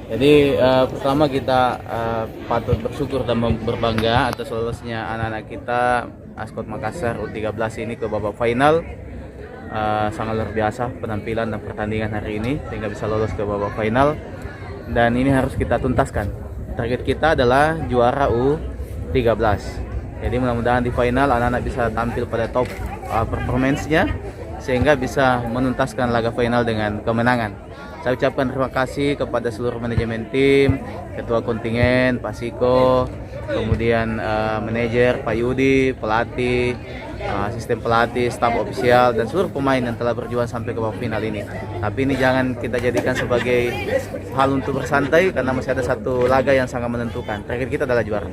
Jadi pertama kita patut bersyukur dan berbangga atas lolosnya anak-anak kita Askot Makassar U13 ini ke babak final. Sangat luar biasa penampilan dan pertandingan hari ini sehingga bisa lolos ke babak final, dan ini harus kita tuntaskan. Target kita adalah juara U13. Jadi mudah-mudahan di final anak-anak bisa tampil pada top performance-nya sehingga bisa menuntaskan laga final dengan kemenangan. Saya ucapkan terima kasih kepada seluruh manajemen tim, ketua kontingen, Pak Siko, kemudian manajer, Pak Yudi, pelatih, asisten pelatih, staf ofisial, dan seluruh pemain yang telah berjuang sampai ke babak final ini. Tapi ini jangan kita jadikan sebagai hal untuk bersantai karena masih ada satu laga yang sangat menentukan. Terakhir kita adalah juara.